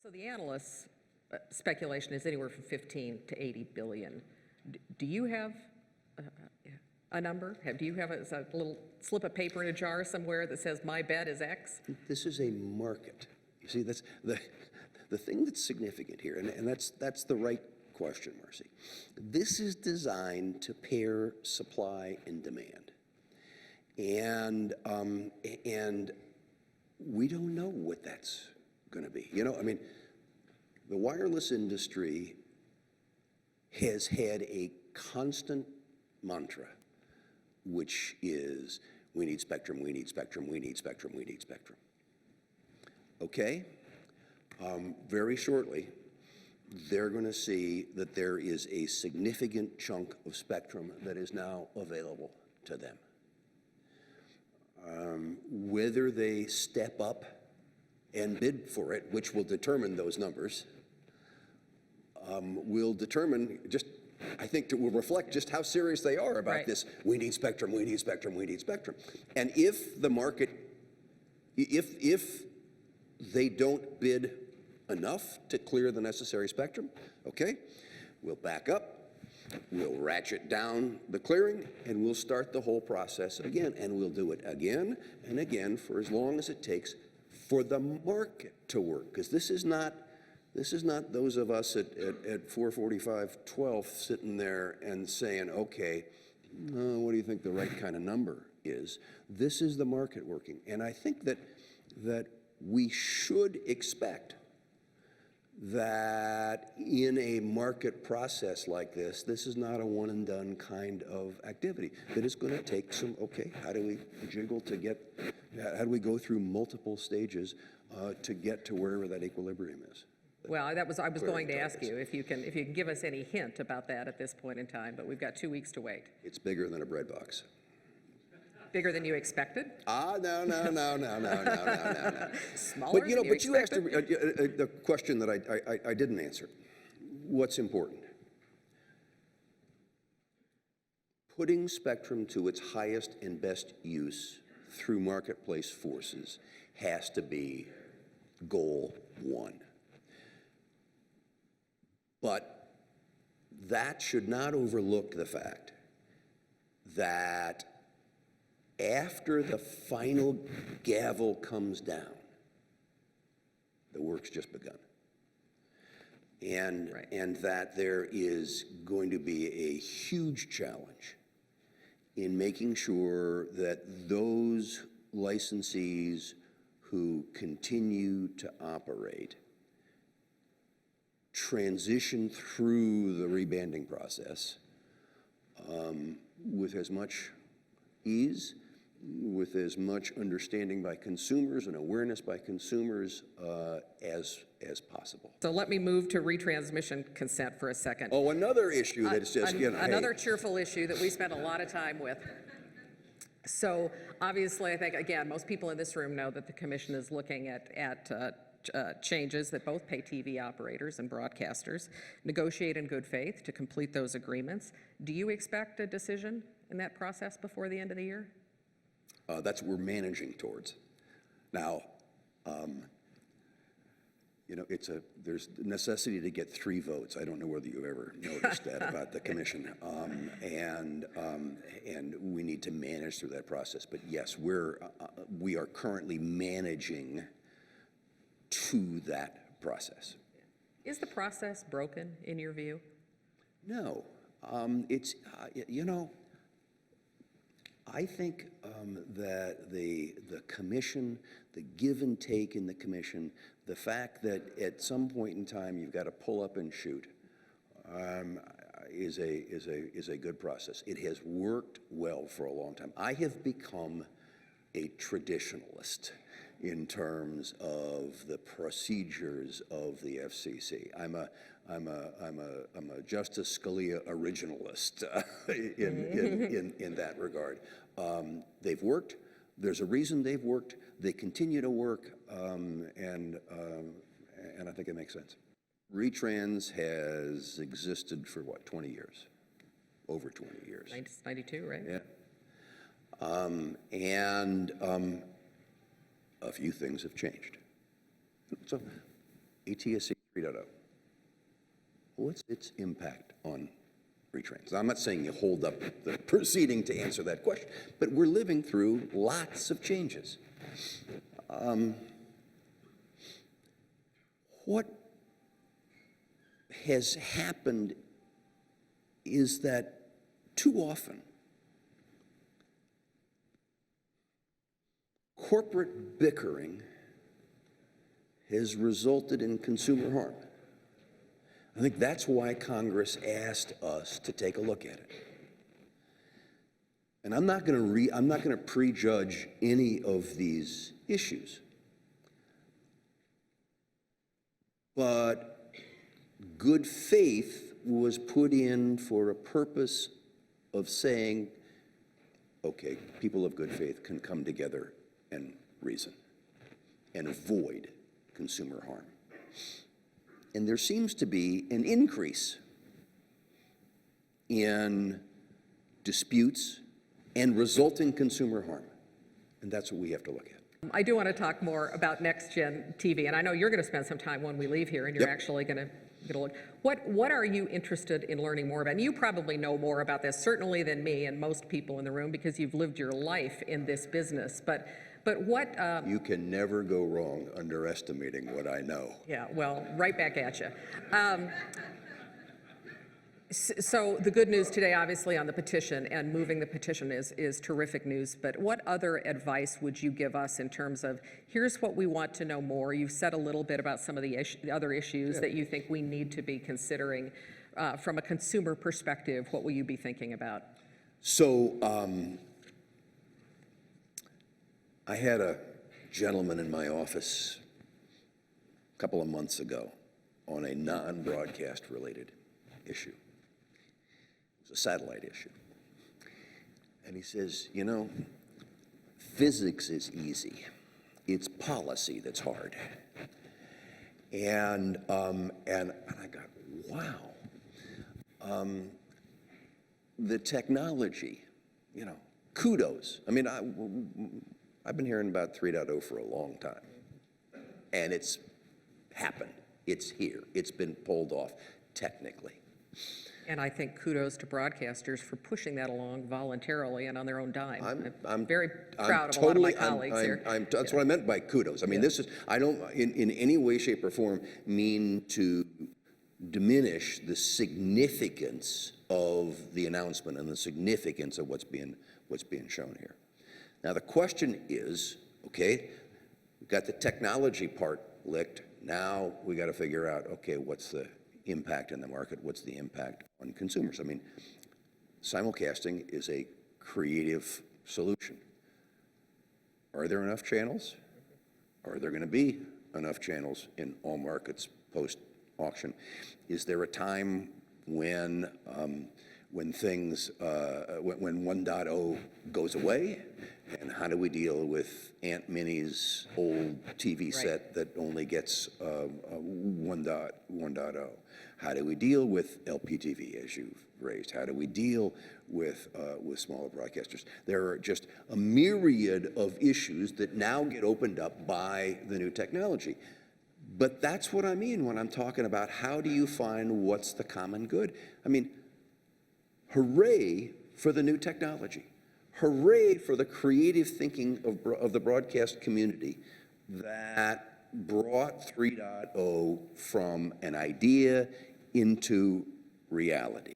So the analysts' speculation is anywhere from 15 to 80 billion. Do you have a number? Do you have a little slip of paper in a jar somewhere that says my bet is X? This is a market. You see, that's the thing that's significant here, and that's the right question, Marcy. This is designed to pair supply and demand, and we don't know what that's going to be. You know, I mean, the wireless industry has had a constant mantra, which is we need spectrum, we need spectrum, we need spectrum, we need spectrum. Okay? Very shortly, they're going to see that there is a significant chunk of spectrum that is now available to them. Whether they step up and bid for it, which will determine those numbers, will determine just, I think it will reflect just how serious they are about this. We need spectrum, we need spectrum, we need spectrum. And if the market, if they don't bid enough to clear the necessary spectrum, okay, we'll back up, we'll ratchet down the clearing, and we'll start the whole process again. And we'll do it again and again for as long as it takes for the market to work. Because this is not those of us at 4:45, sitting there and saying, okay, what do you think the right kind of number is? This is the market working. And I think that we should expect that in a market process like this, this is not a one and done kind of activity. That it's going to take some, okay, how do we jiggle to get, how do we go through multiple stages to get to wherever that equilibrium is? Well, I was going to ask you if you can give us any hint about that at this point in time, but we've got 2 weeks to wait. It's bigger than a bread box. Bigger than you expected? No. Smaller But you know, than you but you asked expected? the question that I didn't answer. What's important? Putting spectrum to its highest and best use through marketplace forces has to be goal one. But that should not overlook the fact that after the final gavel comes down, the work's just begun. And that there is going to be a huge challenge in making sure that those licensees who continue to operate transition through the rebanding process with as much ease, with as much understanding by consumers and awareness by consumers as possible. So let me move to retransmission consent for a second. Oh, another issue that is just, you know, another cheerful issue that we spent a lot of time with. So obviously, I think, again, most people in this room know that the commission is looking at changes that both pay TV operators and broadcasters negotiate in good faith to complete those agreements. Do you expect a decision in that process before the end of the year? That's what we're managing towards. Now, you know, there's necessity to get 3 votes. I don't know whether you've ever noticed that about the commission, and we need to manage through that process. But yes, we are currently managing to that process. Is the process broken in your view? No, it's you know, I think that the commission, the give and take in the commission, the fact that at some point in time you've got to pull up and shoot, is a good process. It has worked well for a long time. I have become a traditionalist in terms of the procedures of the FCC. I'm a Justice Scalia originalist in that regard. They've worked. There's a reason they've worked. They continue to work, and I think it makes sense. Retrans has existed for what, 20 years? Over 20 years. 92, right? Yeah. A few things have changed. So ATSC 3.0. What's its impact on retrans? I'm not saying you hold up the proceeding to answer that question, but we're living through lots of changes. What has happened is that too often corporate bickering has resulted in consumer harm. I think that's why Congress asked us to take a look at it. And I'm not going to prejudge any of these issues. But good faith was put in for a purpose of saying, okay, people of good faith can come together and reason and avoid consumer harm. And there seems to be an increase in disputes and resulting consumer harm. And that's what we have to look at. I do want to talk more about next-gen TV, and I know you're going to spend some time when we leave here, and you're actually going to look. What are you interested in learning more about? And you probably know more about this, certainly than me and most people in the room, because you've lived your life in this business. But what... you can never go wrong underestimating what I know. Yeah, well, right back at you. So the good news today, obviously, on the petition and moving the petition is terrific news. But what other advice would you give us in terms of, here's what we want to know more? You've said a little bit about some of the other issues that you think we need to be considering. From a consumer perspective, what will you be thinking about? So I had a gentleman in my office a couple of months ago on a non-broadcast related issue. It was a satellite issue. And he says, you know, physics is easy. It's policy that's hard. And I got, wow. The technology, you know, kudos. I mean, I've been hearing about 3.0 for a long time. And it's happened. It's here. It's been pulled off technically. And I think kudos to broadcasters for pushing that along voluntarily and on their own dime. I'm very proud of a lot of my colleagues here. That's what I meant by kudos. I mean, this is, I don't in any way, shape, or form mean to diminish the significance of the announcement and the significance of what's being shown here. Now, the question is, okay, we've got the technology part licked. Now we got to figure out, okay, what's the impact in the market? What's the impact on consumers? I mean, simulcasting is a creative solution. Are there enough channels? Are there going to be enough channels in all markets post-auction? Is there a time when things, when 1.0 goes away? And how do we deal with Aunt Minnie's old TV set that only gets 1.0? How do we deal with LPTV, as you've raised? How do we deal with smaller broadcasters? There are just a myriad of issues that now get opened up by the new technology. But that's what I mean when I'm talking about how do you find what's the common good? I mean, hooray for the new technology. Hooray for the creative thinking of the broadcast community that brought 3.0 from an idea into reality.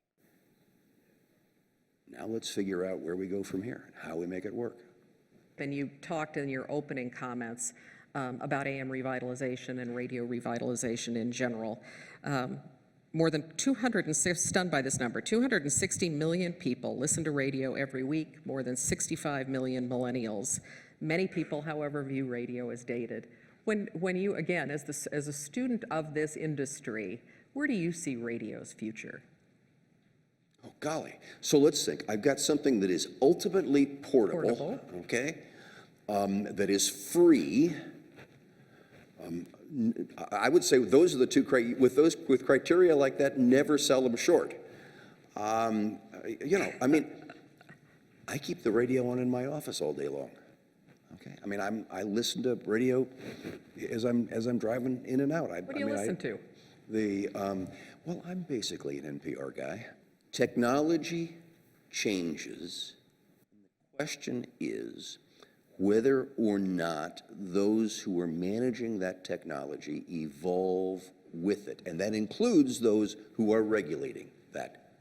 Now let's figure out where we go from here and how we make it work. Then you talked in your opening comments about AM revitalization and radio revitalization in general. More than 260, stunned by this number, 260 million people listen to radio every week, more than 65 million millennials. Many people, however, view radio as dated. When you, again, as a student of this industry, where do you see radio's future? Oh, golly. So let's think. I've got something that is ultimately portable. Okay, that is free. I would say those are the two, with criteria like that, never sell them short. You know, I mean, I keep the radio on in my office all day long. Okay, I mean, I listen to radio as I'm driving in and out. What do you listen to? Well, I'm basically an NPR guy. Technology changes. The question is whether or not those who are managing that technology evolve with it, and that includes those who are regulating that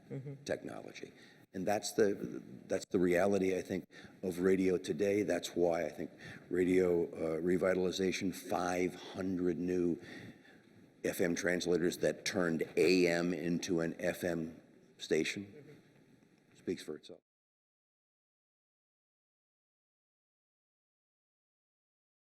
technology. And that's the reality, I think, of radio today. That's why I think radio revitalization, 500 new FM translators that turned AM into an FM station, speaks for itself.